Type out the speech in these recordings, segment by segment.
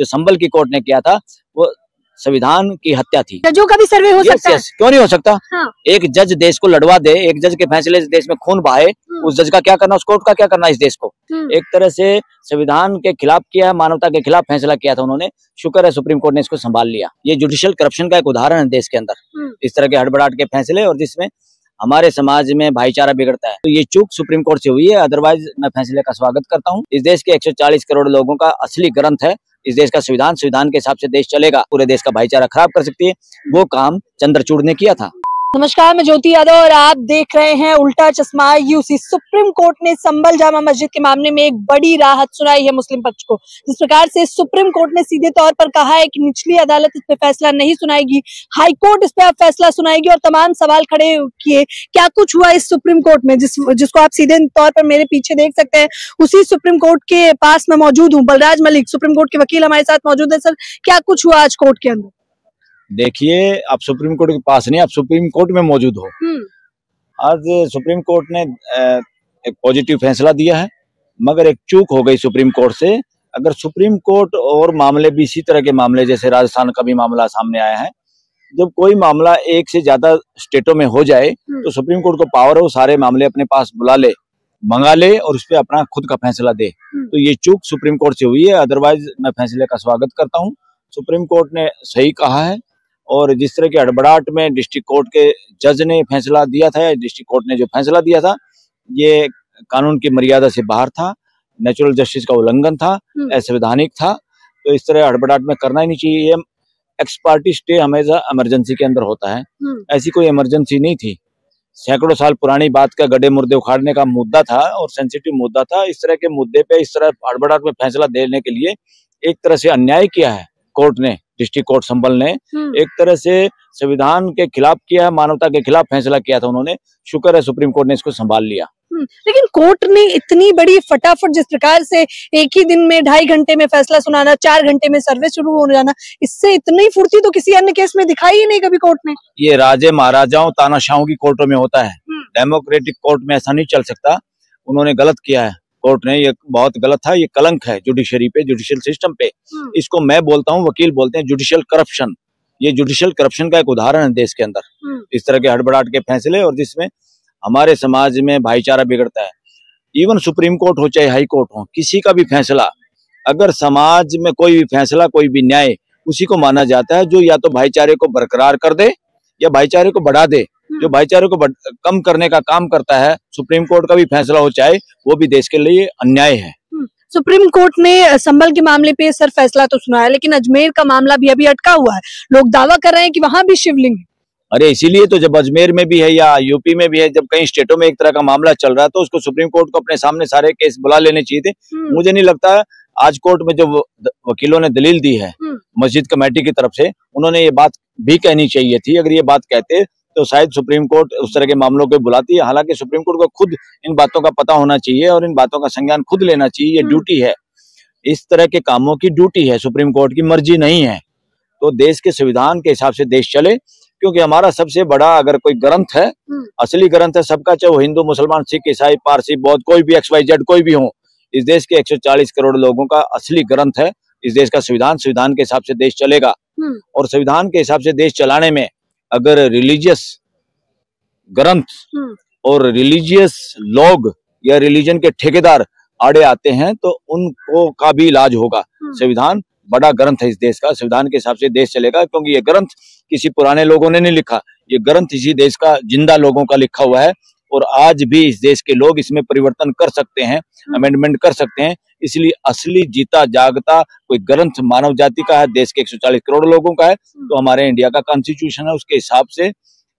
जो संभल की कोर्ट ने किया था वो संविधान की हत्या थी। जजों का भी सर्वे हो सकता है? क्यों नहीं हो सकता? हाँ। एक जज देश को लड़वा दे, एक जज के फैसले से देश में खून बहाए, उस जज का क्या करना, उस कोर्ट का क्या करना इस देश को? एक तरह से संविधान के खिलाफ किया, मानवता के खिलाफ फैसला किया था उन्होंने। शुक्र है सुप्रीम कोर्ट ने इसको संभाल लिया। ये जुडिशियल करप्शन का एक उदाहरण है देश के अंदर, इस तरह के हड़बड़ाहट के फैसले, और जिसमें हमारे समाज में भाईचारा बिगड़ता है। तो ये चूक सुप्रीम कोर्ट से हुई है, अदरवाइज मैं फैसले का स्वागत करता हूँ। इस देश के 140 करोड़ लोगों का असली ग्रंथ है इस देश का संविधान। संविधान के हिसाब से देश चलेगा, पूरे देश का भाईचारा खराब कर सकती है, वो काम चंद्रचूड़ ने किया था। नमस्कार, मैं ज्योति यादव और आप देख रहे हैं उल्टा चश्मा यूसी। सुप्रीम कोर्ट ने संभल जामा मस्जिद के मामले में एक बड़ी राहत सुनाई है मुस्लिम पक्ष को। जिस प्रकार से सुप्रीम कोर्ट ने सीधे तौर पर कहा है कि निचली अदालत इस पे फैसला नहीं सुनाएगी, हाई कोर्ट इस पे अब फैसला सुनाएगी, और तमाम सवाल खड़े किए क्या कुछ हुआ इस सुप्रीम कोर्ट में, जिसको आप सीधे तौर पर मेरे पीछे देख सकते हैं। उसी सुप्रीम कोर्ट के पास मैं मौजूद हूँ। बलराज मलिक सुप्रीम कोर्ट के वकील हमारे साथ मौजूद है। सर, क्या कुछ हुआ आज कोर्ट के अंदर? देखिए, आप सुप्रीम कोर्ट के पास नहीं, आप सुप्रीम कोर्ट में मौजूद हो। आज सुप्रीम कोर्ट ने एक पॉजिटिव फैसला दिया है, मगर एक चूक हो गई सुप्रीम कोर्ट से। अगर सुप्रीम कोर्ट और मामले भी इसी तरह के मामले, जैसे राजस्थान का भी मामला सामने आया है, जब कोई मामला एक से ज्यादा स्टेटों में हो जाए तो सुप्रीम कोर्ट को पावर है वो सारे मामले अपने पास बुला ले, मंगा ले और उस पर अपना खुद का फैसला दे। तो ये चूक सुप्रीम कोर्ट से हुई है, अदरवाइज मैं फैसले का स्वागत करता हूँ। सुप्रीम कोर्ट ने सही कहा है, और जिस तरह के हड़बड़ाहट में डिस्ट्रिक्ट कोर्ट के जज ने फैसला दिया था, डिस्ट्रिक्ट कोर्ट ने जो फैसला दिया था, ये कानून की मर्यादा से बाहर था, नेचुरल जस्टिस का उल्लंघन था, असंवैधानिक था। तो इस तरह हड़बड़ाहट में करना ही नहीं चाहिए। ये एक्स पार्टी स्टे हमेशा इमरजेंसी के अंदर होता है, ऐसी कोई इमरजेंसी नहीं थी। सैकड़ों साल पुरानी बात का गड्ढे मुर्दे उखाड़ने का मुद्दा था और सेंसिटिव मुद्दा था। इस तरह के मुद्दे पे इस तरह हड़बड़ाहट में फैसला देने के लिए एक तरह से अन्याय किया है कोर्ट ने, डिस्ट्रिक्ट कोर्ट संभल ने एक तरह से संविधान के खिलाफ किया है, मानवता के खिलाफ फैसला किया था उन्होंने। शुक्र है सुप्रीम कोर्ट ने इसको संभाल लिया। लेकिन कोर्ट ने इतनी बड़ी फटाफट, जिस प्रकार से एक ही दिन में 2.5 घंटे में फैसला सुनाना, 4 घंटे में सर्वे शुरू हो जाना, इससे इतनी फुर्ती तो किसी अन्य केस में दिखाई ही नहीं कभी कोर्ट ने। ये राजे महाराजाओं तानाशाहों की कोर्टों में होता है, डेमोक्रेटिक कोर्ट में ऐसा नहीं चल सकता। उन्होंने गलत किया है कोर्ट ने, ये बहुत गलत था। ये कलंक है जुडिशरी पे, जुडिशियल सिस्टम पे। इसको मैं बोलता हूँ, वकील बोलते हैं जुडिशियल करप्शन। ये जुडिशियल करप्शन का एक उदाहरण है देश के अंदर, इस तरह के हड़बड़ाहट के फैसले, और जिसमें हमारे समाज में भाईचारा बिगड़ता है। इवन सुप्रीम कोर्ट हो चाहे हाई कोर्ट हो, किसी का भी फैसला, अगर समाज में कोई भी फैसला, कोई भी न्याय, उसी को माना जाता है जो या तो भाईचारे को बरकरार कर दे या भाईचारे को बढ़ा दे। जो भाईचारे को कम करने का काम करता है, सुप्रीम कोर्ट का भी फैसला हो चाहे, वो भी देश के लिए अन्याय है। सुप्रीम कोर्ट ने संभल के मामले पे सर फैसला तो सुनाया, लेकिन अजमेर का मामला भी अभी अटका हुआ है। लोग दावा कर रहे हैं कि वहां भी शिवलिंग है। अरे इसीलिए तो जब अजमेर में भी है या यूपी में भी है, जब कई स्टेटों में एक तरह का मामला चल रहा है, तो उसको सुप्रीम कोर्ट को अपने सामने सारे केस बुला लेने चाहिए थे। मुझे नहीं लगता आज कोर्ट में जो वकीलों ने दलील दी है मस्जिद कमेटी की तरफ से, उन्होंने ये बात भी कहनी चाहिए थी। अगर ये बात कहते तो शायद सुप्रीम कोर्ट उस तरह के मामलों को बुलाती है। हालांकि सुप्रीम कोर्ट को खुद इन बातों का पता होना चाहिए और इन बातों का संज्ञान खुद लेना चाहिए। ये ड्यूटी है, इस तरह के कामों की ड्यूटी है, सुप्रीम कोर्ट की मर्जी नहीं है। तो देश के संविधान के हिसाब से देश चले, क्योंकि हमारा सबसे बड़ा अगर कोई ग्रंथ है, असली ग्रंथ है सबका, चाहे वो हिंदू, मुसलमान, सिख, ईसाई, पारसी, बौद्ध, कोई भी XYZ कोई भी हो, इस देश के 140 करोड़ लोगों का असली ग्रंथ है इस देश का संविधान। संविधान के हिसाब से देश चलेगा, और संविधान के हिसाब से देश चलाने में अगर रिलीजियस ग्रंथ और रिलीजियस लोग या रिलीजन के ठेकेदार आड़े आते हैं तो उनको का भी इलाज होगा। संविधान बड़ा ग्रंथ है इस देश का, संविधान के हिसाब से देश चलेगा, क्योंकि ये ग्रंथ किसी पुराने लोगों ने नहीं लिखा, ये ग्रंथ इसी देश का जिंदा लोगों का लिखा हुआ है। और आज भी इस देश के लोग इसमें परिवर्तन कर सकते हैं, अमेंडमेंट कर सकते हैं। इसलिए असली जीता जागता कोई ग्रंथ मानव जाति का है, देश के 140 करोड़ लोगों का है। तो हमारे इंडिया का कॉन्स्टिट्यूशन है, उसके हिसाब से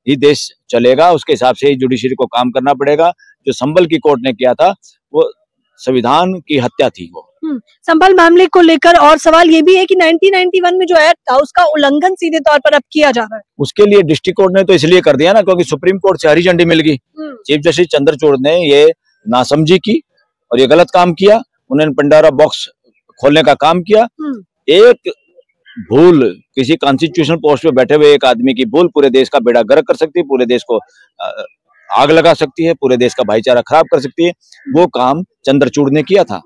ही देश चलेगा, उसके हिसाब से ही जुडिशरी को काम करना पड़ेगा। जो संभल की कोर्ट ने किया था वो संविधान की हत्या थी। वो संभल मामले को लेकर और सवाल ये भी है कि 1991 में जो एक्ट था उसका उल्लंघन सीधे तौर पर अब किया जा रहा है। उसके लिए डिस्ट्रिक्ट कोर्ट ने तो इसलिए कर दिया ना, क्योंकि सुप्रीम कोर्ट से हरी झंडी मिल गई। चीफ जस्टिस चंद्रचूड़ ने ये नासमझी की और ये गलत काम किया। उन्होंने पंडोरा बॉक्स खोलने का काम किया। एक भूल, किसी कॉन्स्टिट्यूशनल पोस्ट पे बैठे हुए एक आदमी की भूल पूरे देश का बेड़ा गर्क कर सकती है, पूरे देश को आग लगा सकती है, पूरे देश का भाईचारा खराब कर सकती है। वो काम चंद्रचूड़ ने किया था।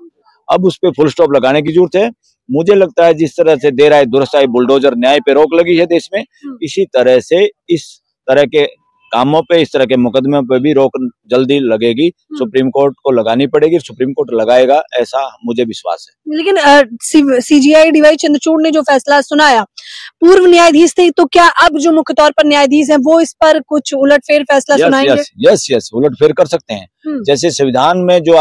अब उस पर फुल स्टॉप लगाने की जरूरत है। मुझे लगता है जिस तरह से देर आए दुरुस्त आए बुलडोजर न्याय पे रोक लगी है देश में, इसी तरह से इस तरह के कामों पे, इस तरह के मुकदमों पे भी रोक जल्दी लगेगी। सुप्रीम कोर्ट को लगानी पड़ेगी, सुप्रीम कोर्ट लगाएगा, ऐसा मुझे विश्वास है। लेकिन सीजीआई डीवाई चंद्रचूड़ ने जो फैसला सुनाया, पूर्व न्यायाधीश थे, तो क्या अब जो मुख्य तौर पर न्यायाधीश हैं वो इस पर कुछ उलटफेर फैसला सुनाएंगे? यस, उलटफेर कर सकते हैं। जैसे संविधान में जो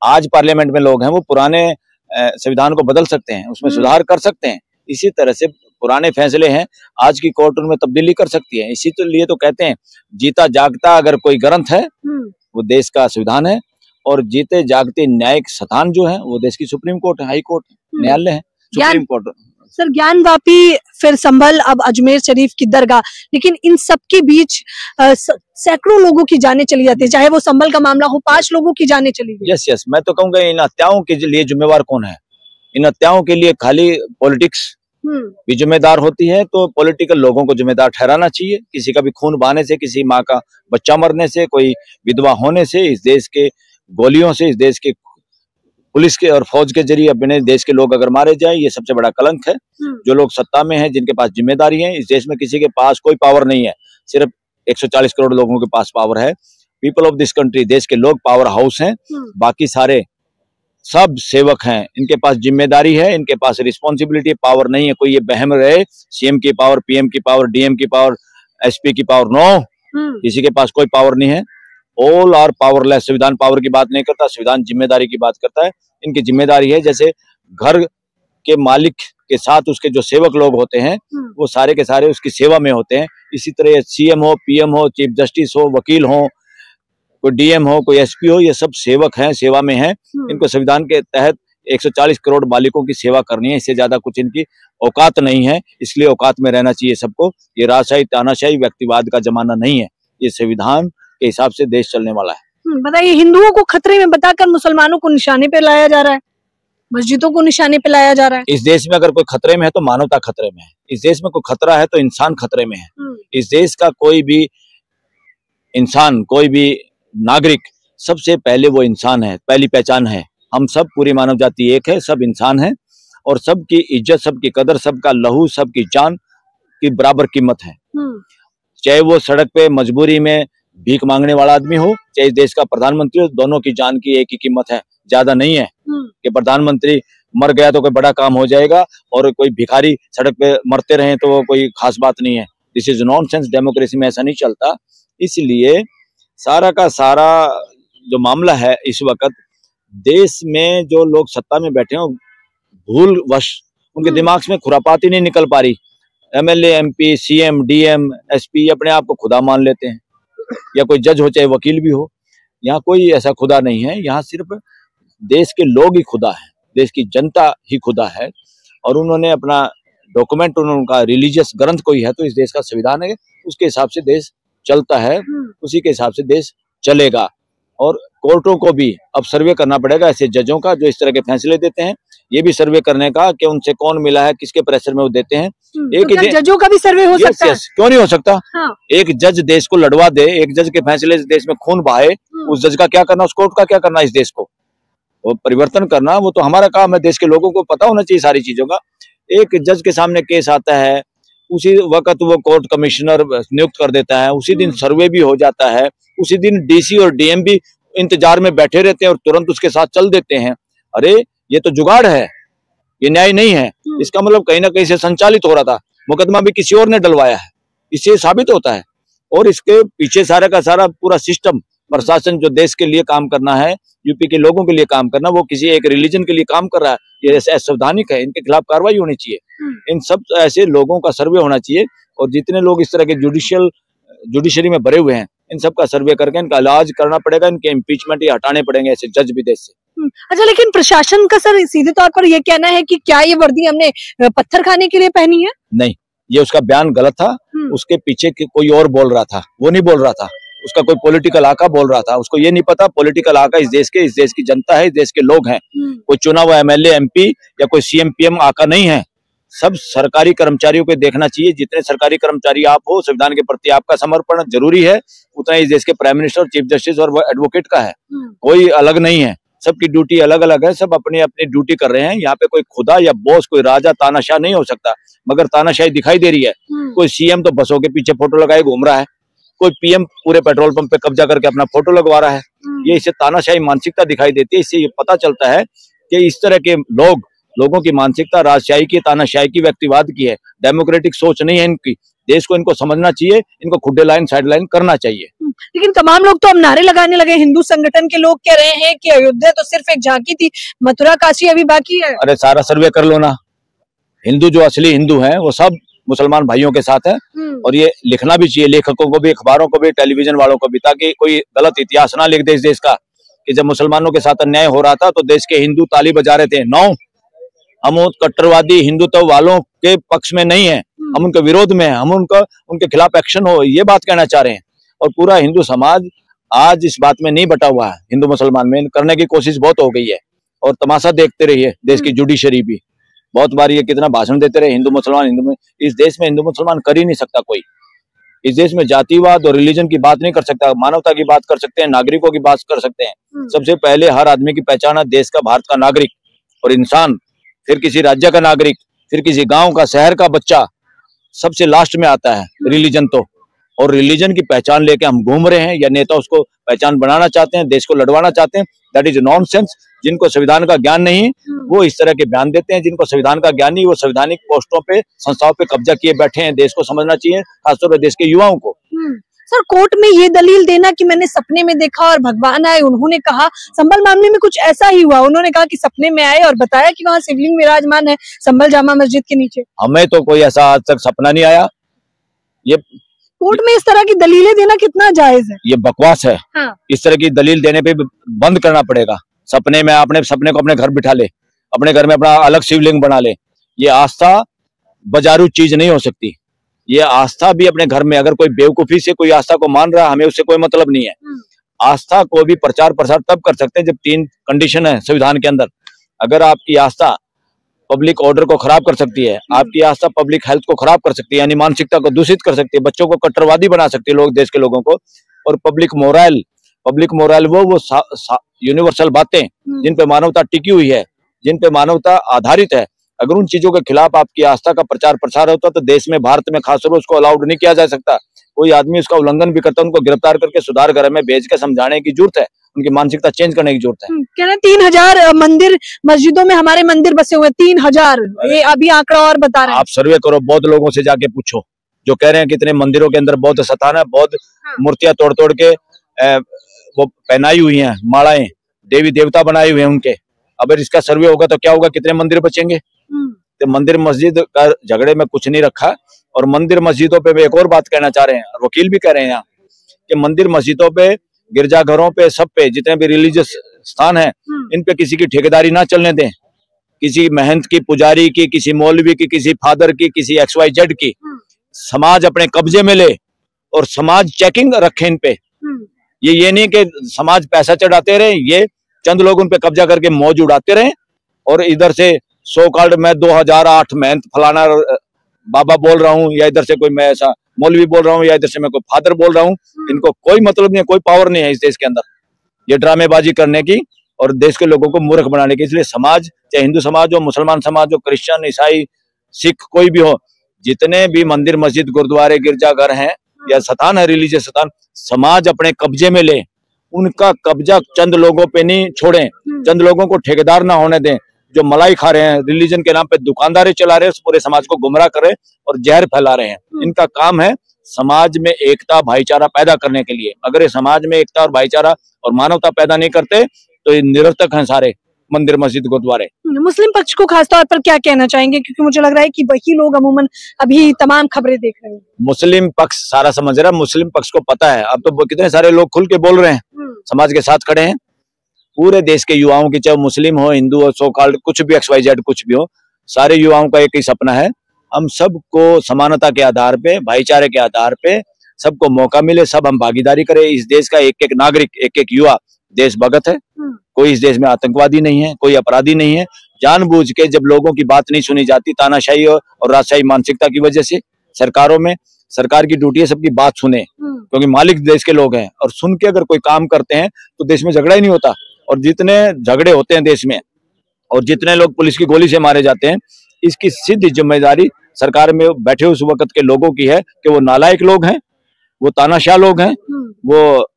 आज पार्लियामेंट में लोग हैं वो पुराने संविधान को बदल सकते हैं, उसमें सुधार कर सकते हैं। इसी तरह से पुराने फैसले हैं, आज की कोर्ट उनमें तब्दीली कर सकती है। इसी तो लिए तो कहते हैं जीता जागता अगर कोई ग्रंथ है वो देश का संविधान है, और जीते जागते न्यायिक स्थान जो है वो देश की सुप्रीम कोर्ट है, हाई कोर्ट, न्यायालय है, सुप्रीम कोर्ट। सर, ज्ञानवापी, फिर संभल, अब अजमेर शरीफ की दरगाह, लेकिन इन सब के बीच सैकड़ों लोगों की जानें चली जाती है। चाहे वो संभल का मामला हो, 5 लोगों की जानें चली गई। यस, मैं तो कहूँगा इन हत्याओं के लिए जिम्मेवार कौन है? इन हत्याओं के लिए खाली पॉलिटिक्स भी जिम्मेदार होती है, तो पॉलिटिकल लोगों को जिम्मेदार ठहराना चाहिए। किसी का भी खून बहाने से, किसी माँ का बच्चा मरने से, कोई विधवा होने से, इस देश के गोलियों से, इस देश के पुलिस के और फौज के जरिए अपने देश के लोग अगर मारे जाए, ये सबसे बड़ा कलंक है। जो लोग सत्ता में हैं, जिनके पास जिम्मेदारी है, इस देश में किसी के पास कोई पावर नहीं है, सिर्फ 140 करोड़ लोगों के पास पावर है। पीपल ऑफ दिस कंट्री, देश के लोग पावर हाउस हैं, बाकी सारे सब सेवक हैं। इनके पास जिम्मेदारी है, इनके पास रिस्पॉन्सिबिलिटी, पावर नहीं है। कोई ये बहम रहे सीएम की पावर, पीएम की पावर, डीएम की पावर, एसपी की पावर, नो, किसी के पास कोई पावर नहीं है। All are powerless. संविधान पावर की बात नहीं करता, संविधान जिम्मेदारी की बात करता है। इनकी जिम्मेदारी है, जैसे घर के मालिक के साथ उसके जो सेवक लोग होते हैं वो सारे के सारे उसकी सेवा में होते हैं, इसी तरह सीएम हो, पीएम हो, चीफ जस्टिस हो, वकील हो, कोई डीएम हो, कोई एसपी हो, ये सब सेवक हैं, सेवा में हैं। इनको संविधान के तहत 140 करोड़ मालिकों की सेवा करनी है, इससे ज्यादा कुछ इनकी औकात नहीं है। इसलिए औकात में रहना चाहिए सबको। ये राजशाही, तानाशाही, व्यक्तिवाद का जमाना नहीं है, ये संविधान के हिसाब से देश चलने वाला है। बताइए, हिंदुओं को खतरे में बताकर मुसलमानों को निशाने पे लाया जा रहा है, मस्जिदों को निशाने पे लाया जा रहा है। इस देश में अगर कोई खतरे में है तो मानवता खतरे में है। इस देश में कोई खतरा है तो इंसान खतरे में है। इस देश का कोई भी इंसान, कोई भी नागरिक, सबसे पहले वो इंसान है, पहली पहचान है। हम सब, पूरी मानव जाति एक है, सब इंसान है, और सबकी इज्जत, सबकी कदर, सबका लहू, सबकी जान की बराबर कीमत है। चाहे वो सड़क पे मजबूरी में भीख मांगने वाला आदमी हो, चाहे इस देश का प्रधानमंत्री हो, दोनों की जान की एक ही कीमत है। ज्यादा नहीं है कि प्रधानमंत्री मर गया तो कोई बड़ा काम हो जाएगा और कोई भिखारी सड़क पे मरते रहे तो वो कोई खास बात नहीं है। This is nonsense. डेमोक्रेसी में ऐसा नहीं चलता। इसलिए सारा का सारा जो मामला है इस वक्त देश में, जो लोग सत्ता में बैठे हो, भूलवश उनके दिमाग में खुरापात ही नहीं निकल पा रही। MLA, MP, CM, DM, SP अपने आप को खुदा मान लेते हैं, या कोई जज हो चाहे वकील भी हो। यहाँ कोई ऐसा खुदा नहीं है, यहाँ सिर्फ देश के लोग ही खुदा है, देश की जनता ही खुदा है। और उन्होंने अपना डॉक्यूमेंट, उनका रिलीजियस ग्रंथ कोई है तो इस देश का संविधान है, उसके हिसाब से देश चलता है, उसी के हिसाब से देश चलेगा। और कोर्टों को भी अब सर्वे करना पड़ेगा ऐसे जजों का जो इस तरह के फैसले देते हैं। ये भी सर्वे करने का कि उनसे कौन मिला है, किसके प्रेशर में वो देते हैं। एक तो जजों का भी सर्वे हो सकता है? क्यों नहीं हो सकता? एक जज देश को लड़वा दे, एक जज के फैसले से देश में खून बहाए, उस जज का क्या करना, उस कोर्ट का क्या करना? इस देश को वो परिवर्तन करना, वो तो हमारा काम है। देश के लोगों को पता होना चाहिए सारी चीजों का। एक जज के सामने केस आता है, उसी वक्त वो कोर्ट कमिश्नर नियुक्त कर देता है, उसी दिन सर्वे भी हो जाता है, उसी दिन डीसी और डीएम भी इंतजार में बैठे रहते हैं और तुरंत उसके साथ चल देते हैं। अरे ये तो जुगाड़ है, ये न्याय नहीं है। इसका मतलब कहीं ना कहीं से संचालित हो रहा था, मुकदमा भी किसी और ने डलवाया है, इससे साबित होता है। और इसके पीछे सारा का सारा पूरा सिस्टम, प्रशासन जो देश के लिए काम करना है, यूपी के लोगों के लिए काम करना, वो किसी एक रिलीजन के लिए काम कर रहा है, ये असंवैधानिक है। इनके खिलाफ कार्रवाई होनी चाहिए। इन सब ऐसे लोगों का सर्वे होना चाहिए, और जितने लोग इस तरह के जुडिशरी में भरे हुए हैं, इन सब का सर्वे करके इनका इलाज करना पड़ेगा, इनके इम्पीचमेंट ये हटाने पड़ेंगे ऐसे जज भी देश से। अच्छा, लेकिन प्रशासन का सर सीधे तौर पर ये कहना है कि क्या ये वर्दी हमने पत्थर खाने के लिए पहनी है? नहीं, ये उसका बयान गलत था। उसके पीछे कोई और बोल रहा था, वो नहीं बोल रहा था। उसका कोई पॉलिटिकल आका बोल रहा था, उसको ये नहीं पता पॉलिटिकल आका इस देश की जनता है, इस देश के लोग हैं। कोई चुना हुआ एमएलए, एमपी या कोई सीएम, पीएम आका नहीं है। सब सरकारी कर्मचारियों को देखना चाहिए। जितने सरकारी कर्मचारी आप हो, संविधान के प्रति आपका समर्पण जरूरी है, उतना इस देश के प्राइम मिनिस्टर, चीफ जस्टिस और एडवोकेट का है। कोई अलग नहीं है, सबकी ड्यूटी अलग अलग है, सब अपनी अपनी ड्यूटी कर रहे हैं। यहाँ पे कोई खुदा या बॉस, कोई राजा तानाशाह नहीं हो सकता, मगर तानाशाही दिखाई दे रही है। कोई सीएम तो बसों के पीछे फोटो लगाए घूम रहा है, कोई पीएम पूरे पेट्रोल पंप पे कब्जा करके अपना फोटो लगवा रहा है। ये इससे तानाशाही मानसिकता दिखाई देती है। इससे ये पता चलता है कि इस तरह के लोगों की मानसिकता राजशाही की, तानाशाही की, व्यक्तिवाद की है। डेमोक्रेटिक सोच नहीं है इनकी। देश को इनको समझना चाहिए, इनको खुड्डे लाइन साइड लाइन करना चाहिए। लेकिन तमाम लोग तो अब नारे लगाने लगे। हिंदू संगठन के लोग कह रहे हैं कि अयोध्या तो सिर्फ एक झांकी थी, मथुरा काशी अभी बाकी है। अरे सारा सर्वे कर लो ना, हिंदू जो असली हिंदू हैं वो सब मुसलमान भाइयों के साथ है। और ये लिखना भी चाहिए, लेखकों को भी, अखबारों को भी, टेलीविजन वालों को भी, ताकि कोई गलत इतिहास ना लिख दे इस देश का कि जब मुसलमानों के साथ अन्याय हो रहा था तो देश के हिंदू ताली बजा रहे थे। नो, हम कट्टरवादी हिंदुत्व वालों के पक्ष में नहीं है, हम उनके विरोध में हैं, हम उनके खिलाफ एक्शन हो, ये बात कहना चाह रहे हैं। और पूरा हिंदू समाज आज इस बात में नहीं बटा हुआ है। हिंदू मुसलमान में करने की कोशिश बहुत हो गई है, और तमाशा देखते रहिए देश की जुडिशरी भी। बहुत बार ये कितना भाषण देते रहे हिंदू मुसलमान, इस देश में हिंदू मुसलमान कर ही नहीं सकता कोई। इस देश में जातिवाद और रिलीजन की बात नहीं कर सकता, मानवता की बात कर सकते हैं, नागरिकों की बात कर सकते हैं। सबसे पहले हर आदमी की पहचान है देश का, भारत का नागरिक और इंसान, फिर किसी राज्य का नागरिक, फिर किसी गांव का, शहर का बच्चा, सबसे लास्ट में आता है रिलीजन। तो और रिलीजन की पहचान लेके हम घूम रहे हैं, या नेता उसको पहचान बनाना चाहते हैं, देश को लड़वाना चाहते हैं। That is nonsense. जिनको संविधान का ज्ञान नहीं वो इस तरह के बयान देते हैं। जिनको संविधान का ज्ञान नहीं वो संवैधानिक पोस्टों पे, संस्थाओं पे कब्जा किए बैठे हैं। देश को समझना चाहिए, खासतौर पर देश के युवाओं को। सर, कोर्ट में ये दलील देना कि मैंने सपने में देखा और भगवान आए, उन्होंने कहा संभल मामले में कुछ ऐसा ही हुआ। उन्होंने कहा कि सपने में आए और बताया कि वहाँ शिवलिंग विराजमान है संभल जामा मस्जिद के नीचे। हमें तो कोई ऐसा आज तक सपना नहीं आया। ये कोर्ट में इस तरह की दलीलें देना कितना जायज है? ये बकवास है। हाँ। इस तरह की दलील देने पे बंद करना पड़ेगा। सपने में अपने सपने को अपने घर बिठा ले, अपने घर में अपना अलग शिवलिंग बना ले। ये आस्था बाजारू चीज नहीं हो सकती। ये आस्था भी अपने घर में, अगर कोई बेवकूफी से कोई आस्था को मान रहा है, हमें उससे कोई मतलब नहीं है। आस्था को भी प्रचार प्रसार तब कर सकते हैं जब 3 कंडीशन है संविधान के अंदर। अगर आपकी आस्था पब्लिक ऑर्डर को खराब कर सकती है, आपकी आस्था पब्लिक हेल्थ को खराब कर सकती है, यानी मानसिकता को दूषित कर सकती है, बच्चों को कट्टरवादी बना सकती है, लोग देश के लोगों को। और पब्लिक मोरल वो यूनिवर्सल बातें जिन पे मानवता टिकी हुई है, जिन पे मानवता आधारित है, अगर उन चीजों के खिलाफ आपकी आस्था का प्रचार प्रसार होता तो देश में, भारत में खासतौर उसको अलाउड नहीं किया जा सकता। कोई आदमी उसका उल्लंघन भी करता है, उनको गिरफ्तार करके सुधार गृह में भेज के समझाने की जरूरत है, उनकी मानसिकता चेंज करने की जरूरत है। कह रहे 3000 मंदिर, मस्जिदों में हमारे मंदिर बसे हुए 3000, ये अभी आंकड़ा और बता रहे हैं। आप सर्वे करो, बौद्ध लोगों से जाके पूछो जो कह रहे हैं कितने मंदिरों के अंदर बौद्ध स्थान है, बौद्ध मूर्तियां तोड़ तोड़ के वो पहनाई हुई हैं, मालाएं, देवी देवता बनाए हुए हैं उनके। अगर इसका सर्वे होगा तो क्या होगा, कितने मंदिर बचेंगे? तो मंदिर मस्जिद का झगड़े में कुछ नहीं रखा। और मंदिर मस्जिदों पे एक और बात कहना चाह रहे हैं, वकील भी कह रहे हैं यहाँ कि मंदिर मस्जिदों पे, गिरजाघरों पे, सब पे, जितने भी रिलीजियस स्थान है, इन पे किसी की ठेकेदारी ना चलने दें। किसी महंत की, पुजारी की, किसी मौलवी की, किसी फादर की, किसी XYZ की। समाज अपने कब्जे में ले और समाज चेकिंग रखे इन पे। ये नहीं कि समाज पैसा चढ़ाते रहे, ये चंद लोग उन पे कब्जा करके मौज उड़ाते रहे। और इधर से सो कॉल्ड मैं 2008 महंत फलाना बाबा बोल रहा हूँ, या इधर से कोई मैं ऐसा मौलवी बोल रहा हूँ, या इधर से मैं कोई फादर बोल रहा हूँ। इनको कोई मतलब नहीं है, कोई पावर नहीं है इस देश के अंदर ये ड्रामेबाजी करने की और देश के लोगों को मूर्ख बनाने की। इसलिए समाज, चाहे हिंदू समाज हो, मुसलमान समाज हो, क्रिश्चियन, ईसाई, सिख, कोई भी हो, जितने भी मंदिर मस्जिद गुरुद्वारे गिरजाघर हैं या स्थान है, रिलीजियस स्थान, समाज अपने कब्जे में ले। उनका कब्जा चंद लोगों पे नहीं छोड़ें, चंद लोगों को ठेकेदार ना होने दें जो मलाई खा रहे हैं, रिलीजन के नाम पे दुकानदारी चला रहे हैं, पूरे समाज को गुमराह कर रहे हैं और जहर फैला रहे हैं। इनका काम है समाज में एकता, भाईचारा पैदा करने के लिए। अगर ये समाज में एकता और भाईचारा और मानवता पैदा नहीं करते तो ये निरर्थक हैं सारे मंदिर मस्जिद गुरुद्वारे। मुस्लिम पक्ष को खासतौर पर क्या कहना चाहेंगे, क्योंकि मुझे लग रहा है कि वही लोग अमूमन अभी तमाम खबरें देख रहे हैं। मुस्लिम पक्ष सारा समझ रहा है, मुस्लिम पक्ष को पता है। अब तो कितने सारे लोग खुल के बोल रहे हैं, समाज के साथ खड़े हैं। पूरे देश के युवाओं की, चाहे मुस्लिम हो, हिंदू हो, सो कॉल्ड कुछ भी, XYZ कुछ भी हो, सारे युवाओं का एक ही सपना है, हम सबको समानता के आधार पे, भाईचारे के आधार पे सबको मौका मिले, सब हम भागीदारी करें। इस देश का एक एक नागरिक, एक एक युवा देशभक्त है। कोई इस देश में आतंकवादी नहीं है, कोई अपराधी नहीं है। जानबूझ के जब लोगों की बात नहीं सुनी जाती, तानाशाही और राजशाही मानसिकता की वजह से, सरकारों में, सरकार की ड्यूटी है सबकी बात सुने, क्योंकि मालिक देश के लोग हैं। और सुन के अगर कोई काम करते हैं तो देश में झगड़ा ही नहीं होता। और जितने झगड़े होते हैं देश में और जितने लोग पुलिस की गोली से मारे जाते हैं, इसकी सीधी जिम्मेदारी सरकार में बैठे उस वक्त के लोगों की है कि वो नालायक लोग हैं, वो तानाशाह लोग हैं, वो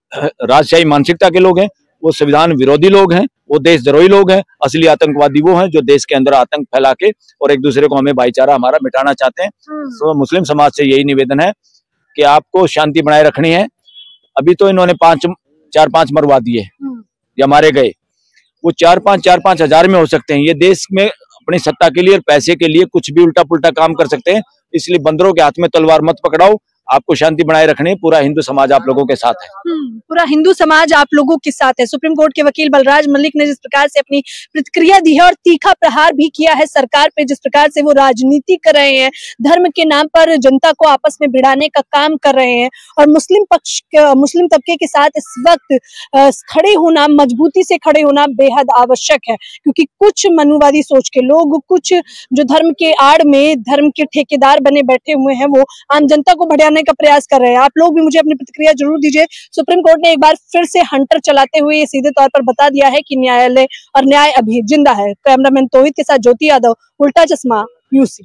राजशाही मानसिकता के लोग हैं, वो संविधान विरोधी लोग हैं, वो देशद्रोही लोग हैं। असली आतंकवादी वो हैं जो देश के अंदर आतंक फैला के और एक दूसरे को हमें भाईचारा हमारा मिटाना चाहते हैं। तो मुस्लिम समाज से यही निवेदन है कि आपको शांति बनाए रखनी है। अभी तो इन्होंने 4-5 मरवा दिए या मारे गए, वो 4-5 हजार में हो सकते हैं। ये देश में अपनी सत्ता के लिए और पैसे के लिए कुछ भी उल्टा पुल्टा काम कर सकते हैं, इसलिए बंदरों के हाथ में तलवार मत पकड़ाओ। आपको शांति बनाए रखनी है। पूरा हिंदू समाज आप लोगों के साथ है। पूरा हिंदू समाज आप लोगों के साथ है। सुप्रीम कोर्ट के वकील बलराज मलिक ने जिस प्रकार से अपनी प्रतिक्रिया दी है और तीखा प्रहार भी किया है सरकार पे, जिस प्रकार से वो राजनीति कर रहे हैं, धर्म के नाम पर जनता को आपस में भिड़ाने का काम कर रहे हैं और मुस्लिम तबके के साथ इस वक्त खड़े होना, मजबूती से खड़े होना बेहद आवश्यक है, क्योंकि कुछ मनुवादी सोच के लोग, कुछ जो धर्म के आड़ में धर्म के ठेकेदार बने बैठे हुए हैं, वो आम जनता को भड़काने का प्रयास कर रहे हैं। आप लोग भी मुझे अपनी प्रतिक्रिया जरूर दीजिए। सुप्रीम कोर्ट ने एक बार फिर से हंटर चलाते हुए सीधे तौर पर बता दिया है कि न्यायालय और न्याय अभी जिंदा है। कैमरामैन तौहीद के साथ ज्योति यादव, उल्टा चश्मा, यूसी।